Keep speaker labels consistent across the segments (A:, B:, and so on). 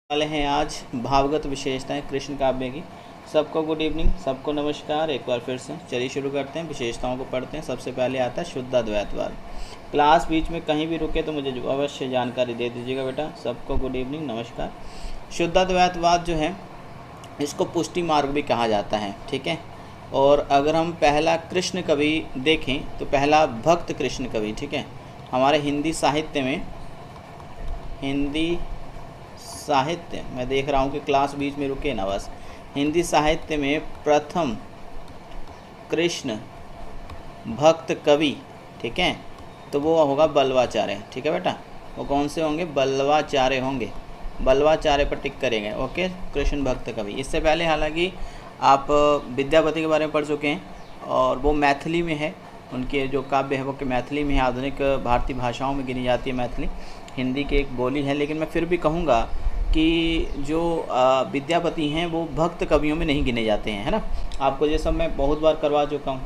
A: वाले हैं आज भावगत विशेषताएं कृष्ण काव्य की। सबको गुड इवनिंग, सबको नमस्कार। एक बार फिर से चलिए शुरू करते हैं, विशेषताओं को पढ़ते हैं। सबसे पहले आता है शुद्धाद्वैतवाद। क्लास बीच में कहीं भी रुके तो मुझे अवश्य जानकारी दे दीजिएगा बेटा। सबको गुड इवनिंग, नमस्कार। शुद्धाद्वैतवाद जो है इसको पुष्टि मार्ग भी कहा जाता है, ठीक है। और अगर हम पहला कृष्ण कवि देखें तो पहला भक्त कृष्ण कवि, ठीक है। हमारे हिंदी साहित्य मैं देख रहा हूँ कि क्लास बीच में रुके ना, बस। हिंदी साहित्य में प्रथम कृष्ण भक्त कवि, ठीक है, तो वो होगा बल्लवाचार्य, ठीक है बेटा। वो कौन से होंगे? बल्लवाचार्य होंगे। बल्लवाचार्य पर टिक करेंगे, ओके। कृष्ण भक्त कवि। इससे पहले हालांकि आप विद्यापति के बारे में पढ़ चुके हैं और वो मैथिली में है। उनके जो काव्य है वो कि मैथिली में है। आधुनिक भारतीय भाषाओं में गिनी जाती है मैथिली, हिंदी की एक बोली है। लेकिन मैं फिर भी कहूँगा कि जो विद्यापति हैं वो भक्त कवियों में नहीं गिने जाते हैं, है ना। आपको ये सब मैं बहुत बार करवा चुका हूँ।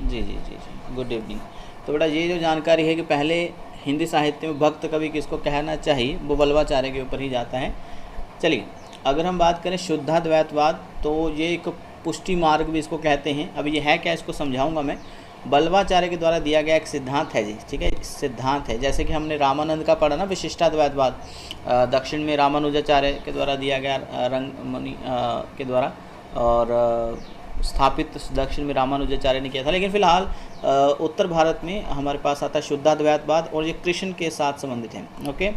A: जी जी जी जी, गुड इवनिंग। तो बेटा ये जो जानकारी है कि पहले हिंदी साहित्य में भक्त कवि किसको कहना चाहिए, वो बल्लवाचार्य के ऊपर ही जाता है। चलिए, अगर हम बात करें शुद्धाद्वैतवाद तो ये एक पुष्टि मार्ग भी इसको कहते हैं। अब ये है क्या, इसको समझाऊंगा मैं। बल्लवाचार्य के द्वारा दिया गया एक सिद्धांत है जी, ठीक है। सिद्धांत है, जैसे कि हमने रामानंद का पढ़ा ना, विशिष्टाद्वैतवाद। दक्षिण में रामानुजाचार्य के द्वारा दिया गया, रंगमणि के द्वारा, और स्थापित दक्षिण में रामानुजाचार्य ने किया था। लेकिन फिलहाल उत्तर भारत में हमारे पास आता है शुद्धाद्वैतवाद, और ये कृष्ण के साथ संबंधित हैं, ओके।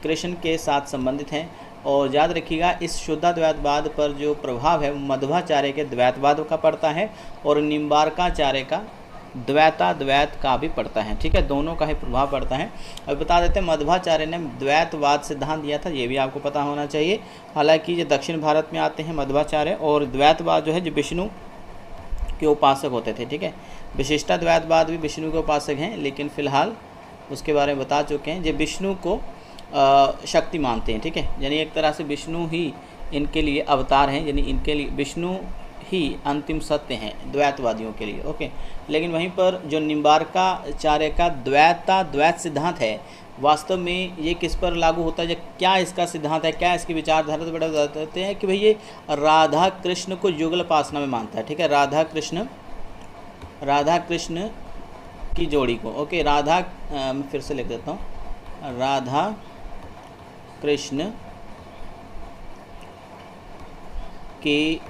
A: कृष्ण के साथ संबंधित हैं। और याद रखिएगा, इस शुद्धाद्वैतवाद पर जो प्रभाव है वो मध्वाचार्य के द्वैतवाद का पड़ता है और निम्बार्काचार्य का द्वैताद्वैत का भी पड़ता है, ठीक है। दोनों का ही प्रभाव पड़ता है। अब बता देते हैं, मध्वाचार्य ने द्वैतवाद सिद्धांत दिया था, ये भी आपको पता होना चाहिए। हालांकि ये दक्षिण भारत में आते हैं मध्वाचार्य, और द्वैतवाद जो है जो विष्णु के उपासक होते थे, ठीक है। विशिष्टाद्वैतवाद भी विष्णु के उपासक हैं, लेकिन फिलहाल उसके बारे में बता चुके हैं। जो विष्णु को शक्ति मानते हैं, ठीक है। यानी एक तरह से विष्णु ही इनके लिए अवतार हैं, यानी इनके लिए विष्णु ही अंतिम सत्य हैं द्वैतवादियों के लिए, ओके। लेकिन वहीं पर जो निम्बार्काचार्य का द्वैत सिद्धांत है, वास्तव में ये किस पर लागू होता है, क्या इसका सिद्धांत है, क्या इसकी विचारधारा, तो बड़ा बताते हैं कि भाई ये राधा कृष्ण को युगलोपासना में मानता है, ठीक है। राधा कृष्ण की जोड़ी को, ओके। मैं फिर से लिख देता हूँ, राधा कृष्ण की,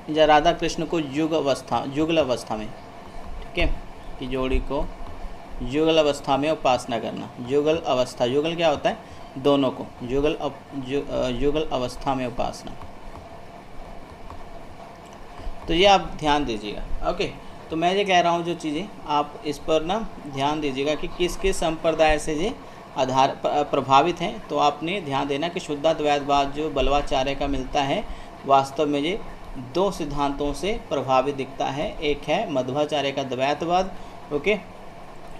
A: या राधा कृष्ण को युगल अवस्था में, ठीक है, कि जोड़ी को युगल अवस्था में उपासना करना। युगल अवस्था, युगल क्या होता है? दोनों को, युगल अवस्था में उपासना। तो ये आप ध्यान दीजिएगा, ओके। तो मैं ये कह रहा हूँ जो चीज़ें, आप इस पर ना ध्यान दीजिएगा कि किस किस संप्रदाय से ये प्रभावित हैं। तो आपने ध्यान देना कि शुद्धाद्वैतवाद जो बल्लवाचार्य का मिलता है, वास्तव में ये दो सिद्धांतों से प्रभावित दिखता है। एक है मध्वाचार्य का द्वैतवाद, ओके,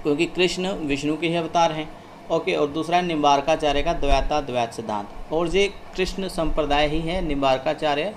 A: क्योंकि कृष्ण विष्णु के ही अवतार हैं, ओके। और दूसरा है निम्बार्काचार्य का द्वैत सिद्धांत। और ये कृष्ण संप्रदाय ही है, निम्बार्काचार्य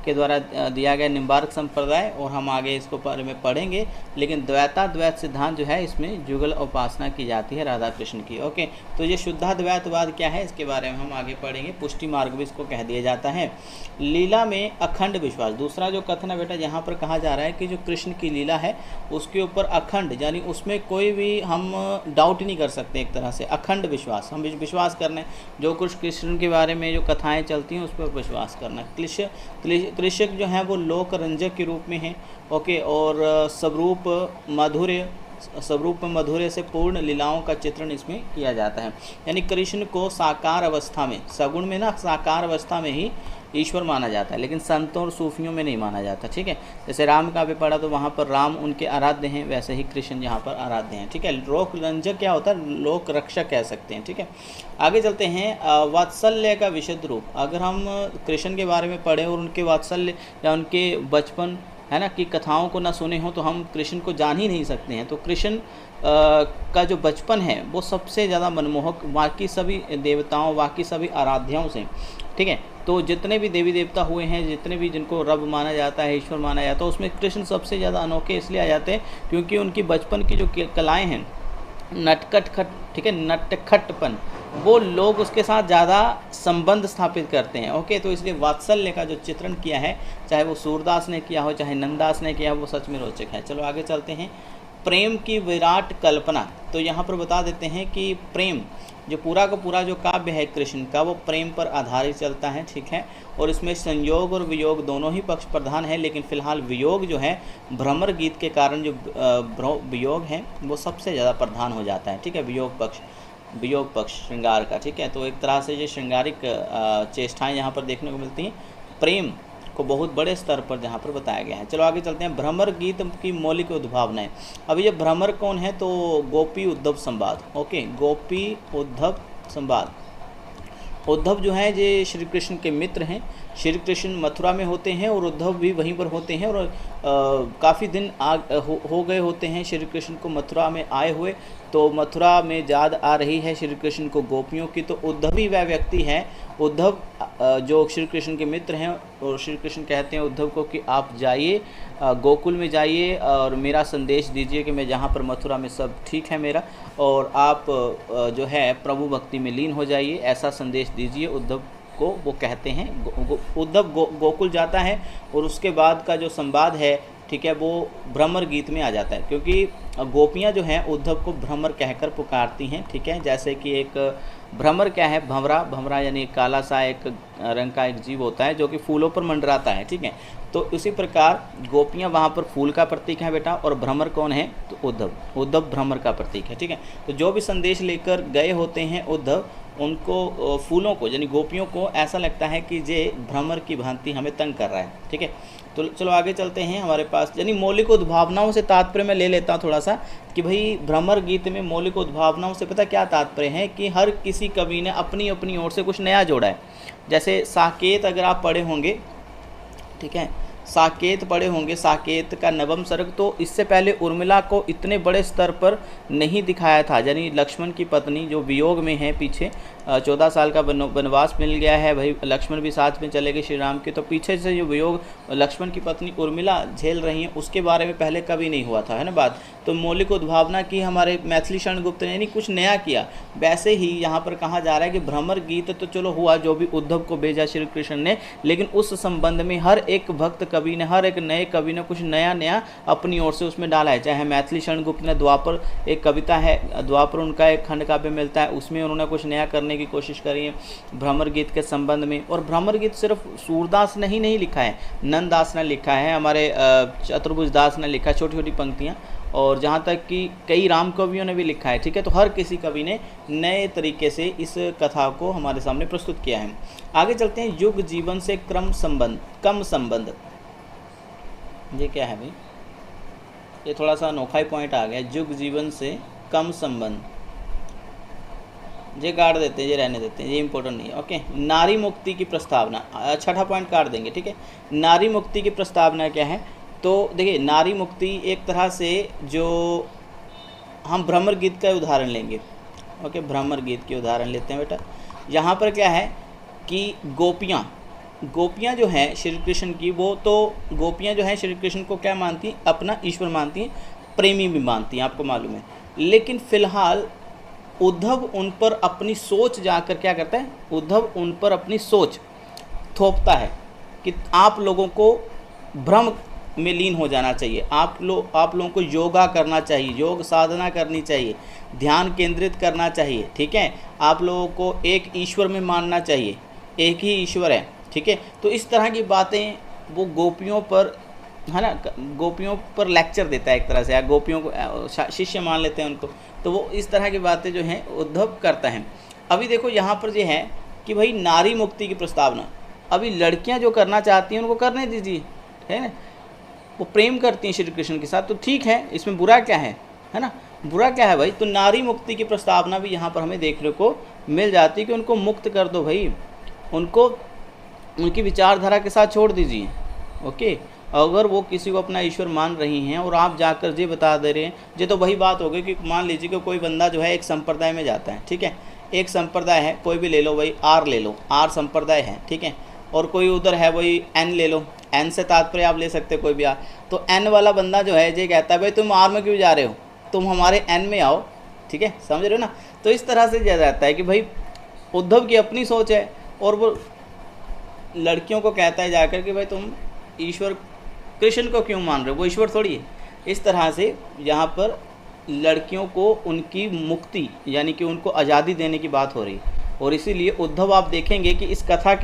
A: के द्वारा दिया गया निम्बार्क संप्रदाय, और हम आगे इसको बारे में पढ़ेंगे। लेकिन द्वैत सिद्धांत जो है, इसमें युगल उपासना की जाती है राधा कृष्ण की, ओके। तो ये शुद्धाद्वैतवाद क्या है, इसके बारे में हम आगे पढ़ेंगे। पुष्टि मार्ग भी इसको कह दिया जाता है। लीला में अखंड विश्वास, दूसरा जो कथन है बेटा, यहाँ पर कहा जा रहा है कि जो कृष्ण की लीला है उसके ऊपर अखंड, यानी उसमें कोई भी हम डाउट नहीं कर सकते, एक तरह से अखंड विश्वास, हम विश्वास करना। जो कुछ कृष्ण के बारे में जो कथाएँ चलती हैं उस पर विश्वास करना। कृषक जो हैं वो लोक रंजक के रूप में हैं, ओके। और स्वरूप मधुर्य से पूर्ण लीलाओं का चित्रण इसमें किया जाता है। यानी कृष्ण को साकार अवस्था में, सगुण में ना, साकार अवस्था में ही ईश्वर माना जाता है, लेकिन संतों और सूफियों में नहीं माना जाता, ठीक है। जैसे राम का भी पढ़ा तो वहाँ पर राम उनके आराध्य हैं, वैसे ही कृष्ण यहाँ पर आराध्य हैं, ठीक है। लोक रंजक क्या होता है? लोक रक्षक कह सकते हैं, ठीक है। आगे चलते हैं, वात्सल्य का विशुद्ध रूप। अगर हम कृष्ण के बारे में पढ़ें और उनके वात्सल्य या उनके बचपन, है ना, की कथाओं को ना सुने हों तो हम कृष्ण को जान ही नहीं सकते हैं। तो कृष्ण का जो बचपन है वो सबसे ज़्यादा मनमोहक बाकी सभी देवताओं, बाकी सभी आराध्याओं से, ठीक है। तो जितने भी देवी देवता हुए हैं, जितने भी जिनको रब माना जाता है, ईश्वर माना जाता है, उसमें कृष्ण सबसे ज़्यादा अनोखे इसलिए आ जाते हैं क्योंकि उनकी बचपन की जो कलाएँ हैं, नटखट, ठीक है, नटखटपन, वो लोग उसके साथ ज़्यादा संबंध स्थापित करते हैं। ओके, तो इसलिए वात्सल्य का जो चित्रण किया है, चाहे वो सूरदास ने किया हो चाहे नंददास ने किया हो, वो सच में रोचक है। चलो आगे चलते हैं। प्रेम की विराट कल्पना, तो यहाँ पर बता देते हैं कि प्रेम जो पूरा का पूरा जो काव्य है कृष्ण का, वो प्रेम पर आधारित चलता है, ठीक है। और इसमें संयोग और वियोग दोनों ही पक्ष प्रधान है, लेकिन फिलहाल वियोग जो है भ्रमर गीत के कारण जो वियोग है वो सबसे ज़्यादा प्रधान हो जाता है, ठीक है। वियोग पक्ष श्रृंगार का, ठीक है। तो एक तरह से ये श्रृंगारिक चेष्टाएँ यहाँ पर देखने को मिलती हैं, प्रेम को बहुत बड़े स्तर पर जहाँ पर बताया गया है। चलो आगे चलते हैं। भ्रमर गीत की मौलिक उद्भावनाएं। अब ये भ्रमर कौन है, तो गोपी उद्धव संवाद। ओके, गोपी उद्धव संवाद। उद्धव जो है ये श्री कृष्ण के मित्र हैं। श्री कृष्ण मथुरा में होते हैं और उद्धव भी वहीं पर होते हैं, और काफ़ी दिन हो गए होते हैं श्री कृष्ण को मथुरा में आए हुए। तो मथुरा में याद आ रही है श्री कृष्ण को गोपियों की, तो उद्धव ही वह व्यक्ति है, उद्धव जो श्री कृष्ण के मित्र हैं। और श्री कृष्ण कहते हैं उद्धव को कि आप जाइए, गोकुल में जाइए और मेरा संदेश दीजिए कि मैं जहाँ पर मथुरा में सब ठीक है मेरा, और आप जो है प्रभु भक्ति में लीन हो जाइए, ऐसा संदेश दीजिए उद्धव को, वो कहते हैं। उद्धव गोकुल जाता है और उसके बाद का जो संवाद है, ठीक है, वो भ्रमर गीत में आ जाता है, क्योंकि गोपियाँ जो हैं उद्धव को भ्रमर कहकर पुकारती हैं, ठीक है। जैसे कि एक भ्रमर क्या है, भंवरा यानी काला सा एक रंग का एक जीव होता है जो कि फूलों पर मंडराता है, ठीक है। तो उसी प्रकार गोपियाँ वहाँ पर फूल का प्रतीक है बेटा, और भ्रमर कौन है, तो उद्धव भ्रमर का प्रतीक है, ठीक है। तो जो भी संदेश लेकर गए होते हैं उद्धव, उनको फूलों को यानी गोपियों को ऐसा लगता है कि ये भ्रमर की भांति हमें तंग कर रहा है, ठीक है। तो चलो आगे चलते हैं। हमारे पास यानी मौलिक उद्भावनाओं से तात्पर्य मैं ले लेता हूँ थोड़ा सा, कि भाई भ्रमर गीत में मौलिक उद्भावनाओं से पता क्या तात्पर्य है, कि हर किसी कवि ने अपनी अपनी ओर से कुछ नया जोड़ा है। जैसे साकेत अगर आप पढ़े होंगे, ठीक है, साकेत पढ़े होंगे, साकेत का नवम सर्ग, तो इससे पहले उर्मिला को इतने बड़े स्तर पर नहीं दिखाया था। यानी लक्ष्मण की पत्नी जो वियोग में है, पीछे 14 साल का वनवास मिल गया है, भाई लक्ष्मण भी साथ में चले गए श्री राम के, तो पीछे से जो वियोग लक्ष्मण की पत्नी उर्मिला झेल रही हैं, उसके बारे में पहले कभी नहीं हुआ था, है ना बात। तो मौलिक उद्भावना की हमारे मैथिली शरण गुप्त ने, यानी कुछ नया किया। वैसे ही यहाँ पर कहा जा रहा है कि भ्रमर गीत तो चलो हुआ, जो भी उद्धव को भेजा श्री कृष्ण ने, लेकिन उस संबंध में हर एक भक्त कवि ने, हर एक नए कवि ने कुछ नया अपनी ओर से उसमें डाला है। चाहे मैथिली शरण गुप्त ने द्वापर, एक कविता है द्वापर, उनका एक खंड काव्य मिलता है, उसमें उन्होंने कुछ नया करने की कोशिश करी है भ्रमर गीत के संबंध में। और भ्रमर गीत सिर्फ सूरदास ने ही नहीं लिखा है, नंददास ने लिखा है, हमारे चतुर्भुज दास ने लिखा, छोटी छोटी पंक्तियाँ, और जहाँ तक कि कई राम कवियों ने भी लिखा है, ठीक है। तो हर किसी कवि ने नए तरीके से इस कथा को हमारे सामने प्रस्तुत किया है। आगे चलते हैं। युग जीवन से कम संबंध, ये क्या है भाई, ये थोड़ा सा अनोखा ही पॉइंट आ गया। युग जीवन से कम संबंध, ये काट देते हैं, ये रहने देते हैं, ये इंपॉर्टेंट नहीं है। ओके, नारी मुक्ति की प्रस्तावना, छठा पॉइंट काट देंगे, ठीक है। नारी मुक्ति की प्रस्तावना क्या है, तो देखिए नारी मुक्ति एक तरह से, जो हम भ्रमर गीत का उदाहरण लेंगे, ओके, भ्रमर गीत के उदाहरण लेते हैं बेटा। यहाँ पर क्या है कि गोपियाँ जो हैं श्री कृष्ण की, वो तो गोपियाँ जो हैं श्री कृष्ण को क्या मानती हैं, अपना ईश्वर मानती हैं, प्रेमी भी मानती हैं, आपको मालूम है। लेकिन फिलहाल उद्धव उन पर अपनी सोच जाकर क्या करता है, उद्धव उन पर अपनी सोच थोपता है कि आप लोगों को भ्रम में लीन हो जाना चाहिए, आप लोगों को योगा करना चाहिए, योग साधना करनी चाहिए, ध्यान केंद्रित करना चाहिए, ठीक है। आप लोगों को एक ईश्वर में मानना चाहिए, एक ही ईश्वर है, ठीक है। तो इस तरह की बातें वो गोपियों पर, है ना, गोपियों पर लेक्चर देता है एक तरह से, या गोपियों को शिष्य मान लेते हैं उनको, तो वो इस तरह की बातें जो हैं उद्धव करता है। अभी देखो यहाँ पर ये है कि भाई नारी मुक्ति की प्रस्तावना, अभी लड़कियाँ जो करना चाहती हैं उनको करने दीजिए, है ना, वो प्रेम करती हैं श्री कृष्ण के साथ, तो ठीक है, इसमें बुरा क्या है ना, बुरा क्या है भाई। तो नारी मुक्ति की प्रस्तावना भी यहाँ पर हमें देखने को मिल जाती है कि उनको मुक्त कर दो भाई, उनको उनकी विचारधारा के साथ छोड़ दीजिए, ओके। अगर वो किसी को अपना ईश्वर मान रही हैं और आप जाकर ये बता दे रहे हैं, ये तो वही बात हो गई कि मान लीजिए कि कोई बंदा जो है एक संप्रदाय में जाता है, ठीक है, एक संप्रदाय है, कोई भी ले लो भाई, आर ले लो, आर संप्रदाय है, ठीक है, और कोई उधर है वही एन ले लो, एन से तात्पर्य आप ले सकते हो कोई भी आर, तो एन वाला बंदा जो है ये कहता है भाई तुम आर में क्यों जा रहे हो, तुम हमारे एन में आओ, ठीक है, समझ रहे हो ना। तो इस तरह से किया जाता है कि भाई उद्धव की अपनी सोच है और वो लड़कियों को कहता है जाकर कि भाई तुम ईश्वर कृष्ण को क्यों मान रहे हो, वो ईश्वर थोड़ी है। इस तरह से यहाँ पर लड़कियों को उनकी मुक्ति यानी कि उनको आज़ादी देने की बात हो रही है। और इसीलिए उद्धव आप देखेंगे कि इस कथा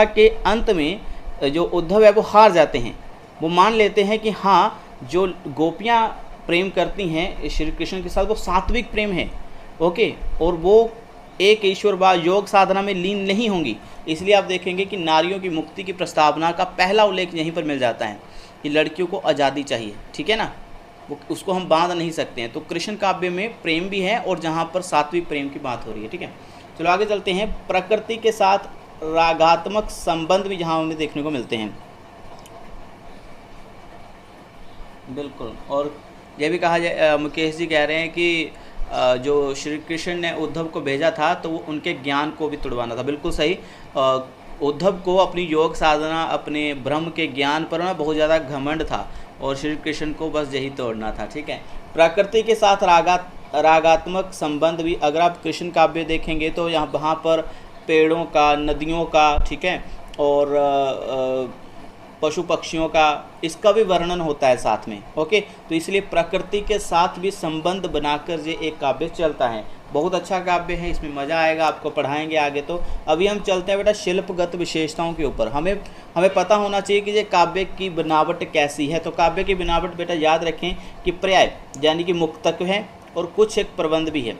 A: के अंत में जो उद्धव है वो हार जाते हैं। वो मान लेते हैं कि हाँ, जो गोपियाँ प्रेम करती हैं श्री कृष्ण के साथ वो सात्विक प्रेम है, ओके, और वो एक ईश्वरवाद योग साधना में लीन नहीं होंगी। इसलिए आप देखेंगे कि नारियों की मुक्ति की प्रस्तावना का पहला उल्लेख यहीं पर मिल जाता है कि लड़कियों को आज़ादी चाहिए, ठीक है ना, वो उसको हम बांध नहीं सकते हैं। तो कृष्ण काव्य में प्रेम भी है और जहाँ पर सात्विक प्रेम की बात हो रही है, ठीक है। चलो आगे चलते हैं। प्रकृति के साथ रागात्मक संबंध भी जहाँ हमें देखने को मिलते हैं, बिल्कुल। और यह भी कहा जाए, मुकेश जी कह रहे हैं कि जो श्री कृष्ण ने उद्धव को भेजा था तो वो उनके ज्ञान को भी तुड़वाना था, बिल्कुल सही। उद्धव को अपनी योग साधना, अपने ब्रह्म के ज्ञान पर ना बहुत ज़्यादा घमंड था और श्री कृष्ण को बस यही तोड़ना था, ठीक है। प्रकृति के साथ रागात्मक संबंध भी, अगर आप कृष्ण काव्य देखेंगे तो वहाँ पर पेड़ों का, नदियों का, ठीक है, और पशु पक्षियों का, इसका भी वर्णन होता है साथ में, ओके। तो इसलिए प्रकृति के साथ भी संबंध बनाकर ये एक काव्य चलता है। बहुत अच्छा काव्य है, इसमें मज़ा आएगा, आपको पढ़ाएंगे आगे। तो अभी हम चलते हैं बेटा शिल्पगत विशेषताओं के ऊपर। हमें पता होना चाहिए कि ये काव्य की बनावट कैसी है। तो काव्य की बनावट बेटा याद रखें कि पर्याय यानी कि मुक्तक है और कुछ एक प्रबंध भी है।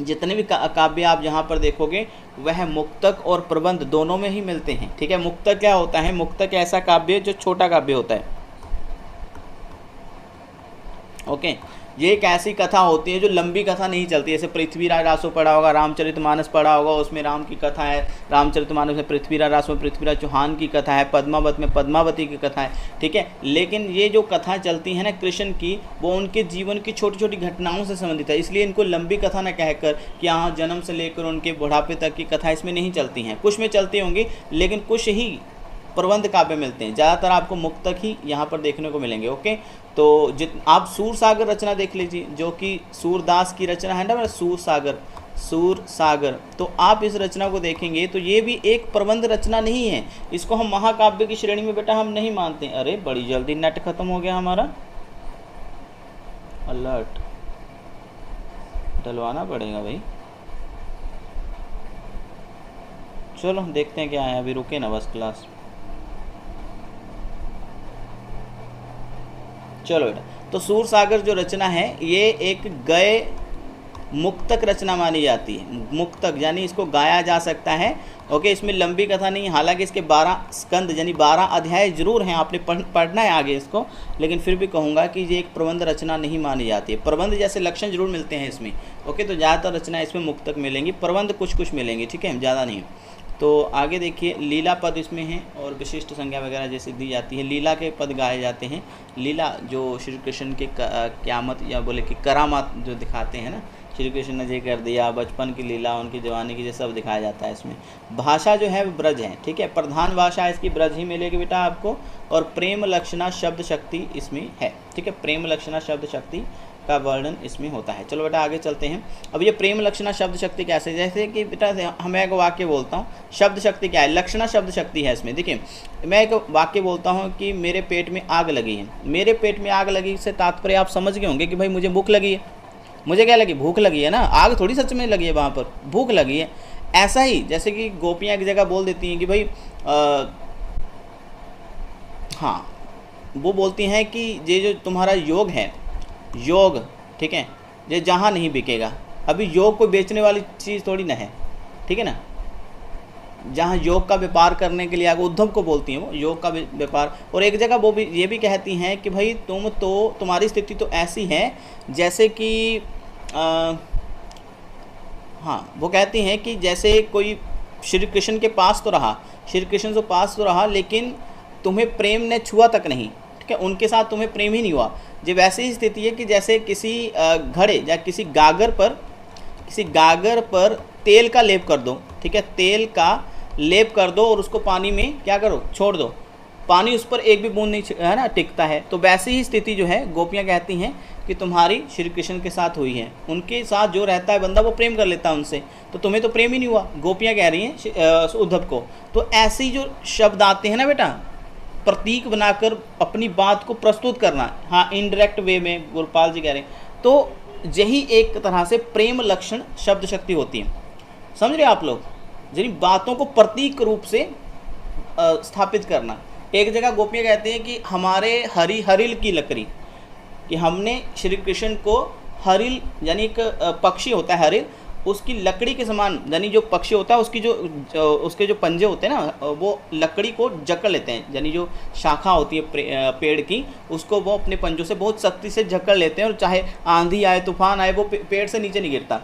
A: जितने भी काव्य आप यहाँ पर देखोगे वह मुक्तक और प्रबंध दोनों में ही मिलते हैं, ठीक है। मुक्तक क्या होता है? मुक्तक ऐसा काव्य जो छोटा काव्य होता है, ओके। ये एक ऐसी कथा होती है जो लंबी कथा नहीं चलती। जैसे पृथ्वीराज रासो पढ़ा होगा, रामचरितमानस पढ़ा होगा, उसमें राम की कथा है, रामचरितमानस में पृथ्वीराज रासो में पृथ्वीराज चौहान की कथा है, पद्मावत में पद्मावती की कथा है, ठीक है। लेकिन ये जो कथा चलती है ना कृष्ण की, वो उनके जीवन की छोटी छोटी घटनाओं से संबंधित है। इसलिए इनको लंबी कथा न कहकर कि हाँ जन्म से लेकर उनके बुढ़ापे तक की कथा इसमें नहीं चलती हैं। कुछ में चलती होंगी लेकिन कुछ ही प्रबंध काव्य मिलते हैं। ज़्यादातर आपको मुक्तक ही यहाँ पर देखने को मिलेंगे, ओके। तो आप सूरसागर रचना देख लीजिए जो कि सूरदास की रचना है ना, सूरसागर। तो आप इस रचना को देखेंगे तो ये भी एक प्रबंध रचना नहीं है, इसको हम महाकाव्य की श्रेणी में बेटा हम नहीं मानते। अरे बड़ी जल्दी नेट खत्म हो गया हमारा, अलर्ट डलवाना पड़ेगा भाई। चलो देखते हैं क्या है, अभी रुके ना बस क्लास। चलो बेटा, तो सूरसागर जो रचना है ये एक गए मुक्तक रचना मानी जाती है। मुक्तक यानी इसको गाया जा सकता है, ओके। इसमें लंबी कथा नहीं, हालांकि इसके 12 स्कंद यानी 12 अध्याय जरूर हैं, आपने पढ़ना है आगे इसको, लेकिन फिर भी कहूँगा कि ये एक प्रबंध रचना नहीं मानी जाती है। प्रबंध जैसे लक्षण जरूर मिलते हैं इसमें, ओके। तो ज़्यादातर रचना इसमें मुक्तक मिलेंगी, प्रबंध कुछ कुछ मिलेंगे, ठीक है, ज़्यादा नहीं। तो आगे देखिए, लीला पद इसमें हैं और विशिष्ट संज्ञा वगैरह जैसे दी जाती है। लीला के पद गाए जाते हैं। लीला जो श्री कृष्ण के क़यामत या बोले कि करामात जो दिखाते हैं ना, श्री कृष्ण ने ये कर दिया, बचपन की लीला, उनकी जवानी की, ये सब दिखाया जाता है इसमें। भाषा जो है वो ब्रज है, ठीक है। प्रधान भाषा इसकी ब्रज ही मिलेगी बेटा आपको। और प्रेम लक्षणा शब्द शक्ति इसमें है, ठीक है। प्रेम लक्षणा शब्द शक्ति का वर्णन इसमें होता है। चलो बेटा आगे चलते हैं। अब ये प्रेम लक्षणा शब्द शक्ति कैसे, जैसे कि बेटा मैं एक वाक्य बोलता हूँ, शब्द शक्ति क्या है, लक्षणा शब्द शक्ति है इसमें। देखिए मैं एक वाक्य बोलता हूँ कि मेरे पेट में आग लगी है। मेरे पेट में आग लगी से तात्पर्य आप समझ गए होंगे कि भाई मुझे भूख लगी है। मुझे क्या लगी, भूख लगी है ना, आग थोड़ी सच में लगी है, वहाँ पर भूख लगी है। ऐसा ही जैसे कि गोपियाँ की जगह बोल देती हैं कि भाई हाँ, वो बोलती हैं कि ये जो तुम्हारा योग है, योग, ठीक है, ये जहाँ नहीं बिकेगा। अभी योग को बेचने वाली चीज़ थोड़ी ना है, ठीक है ना। जहाँ योग का व्यापार करने के लिए आगे उद्धव को बोलती हैं वो योग का व्यापार। और एक जगह वो भी ये भी कहती हैं कि भाई तुम्हारी स्थिति तो ऐसी है जैसे कि हाँ, वो कहती हैं कि जैसे कोई श्री कृष्ण के पास तो रहा, श्री कृष्ण के पास तो रहा, लेकिन तुम्हें प्रेम ने छुआ तक नहीं, ठीक है, उनके साथ तुम्हें प्रेम ही नहीं हुआ। जो वैसी ही स्थिति है कि जैसे किसी घड़े या किसी गागर पर तेल का लेप कर दो, ठीक है, तेल का लेप कर दो और उसको पानी में क्या करो, छोड़ दो। पानी उस पर एक भी बूंद नहीं है ना टिकता है। तो वैसी ही स्थिति जो है गोपियाँ कहती हैं कि तुम्हारी श्री कृष्ण के साथ हुई है। उनके साथ जो रहता है बंदा वो प्रेम कर लेता है उनसे, तो तुम्हें तो प्रेम ही नहीं हुआ, गोपियाँ कह रही हैं उद्धव को। तो ऐसी जो शब्द आते हैं ना बेटा, प्रतीक बनाकर अपनी बात को प्रस्तुत करना, हाँ इनडायरेक्ट वे में गुरपाल जी कह रहे हैं, तो यही एक तरह से प्रेम लक्षण शब्द शक्ति होती है। समझ रहे आप लोग, जिन बातों को प्रतीक रूप से स्थापित करना। एक जगह गोपियाँ कहते हैं कि हमारे हरिल की लकड़ी, कि हमने श्री कृष्ण को हरिल यानी एक पक्षी होता है हरिल, उसकी लकड़ी के समान, यानी जो पक्षी होता है उसकी उसके जो पंजे होते हैं ना वो लकड़ी को जकड़ लेते हैं, यानी जो शाखा होती है पेड़ की उसको वो अपने पंजों से बहुत सख्ती से जकड़ लेते हैं, और चाहे आंधी आए तूफान आए वो पेड़ से नीचे नहीं गिरता।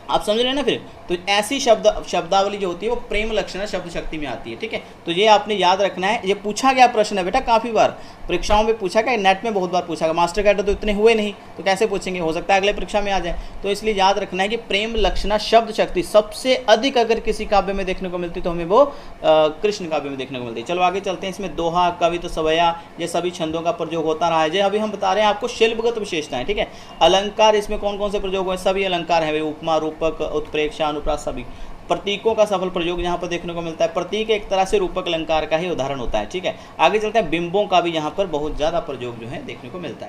A: आप समझ रहे हैं ना। फिर तो ऐसी शब्दावली जो होती है वो प्रेम लक्षण शब्द शक्ति में आती है। ठीक है, तो ये आपने याद रखना है। ये पूछा गया प्रश्न है बेटा, काफ़ी बार परीक्षाओं में पूछा गया, नेट में बहुत बार पूछा गया। मास्टर कैडर तो इतने हुए नहीं तो कैसे पूछेंगे, हो सकता है अगले परीक्षा में आ जाए। तो इसलिए याद रखना है कि प्रेम लक्षणा शब्द शक्ति सबसे अधिक अगर किसी काव्य में देखने को मिलती तो हमें वो कृष्ण काव्य में देखने को मिलती है। चलो आगे चलते हैं। इसमें दोहा, कवित्व, सवैया, ये सभी छंदों का प्रयोग होता रहा है। जो अभी हम बता रहे हैं आपको शिल्पगत विशेषताएं। ठीक है, अलंकार इसमें कौन कौन से प्रयोग हुए, सभी अलंकार है, उपमा, रूपक, उत्प्रेक्षा, अनुप्रास, सभी। प्रतीकों का सफल प्रयोग यहाँ पर देखने को मिलता है। प्रतीक एक तरह से रूपक अलंकार का ही उदाहरण होता है। ठीक है, आगे चलते हैं। बिंबों का भी यहाँ पर बहुत ज़्यादा प्रयोग जो है देखने को मिलता है।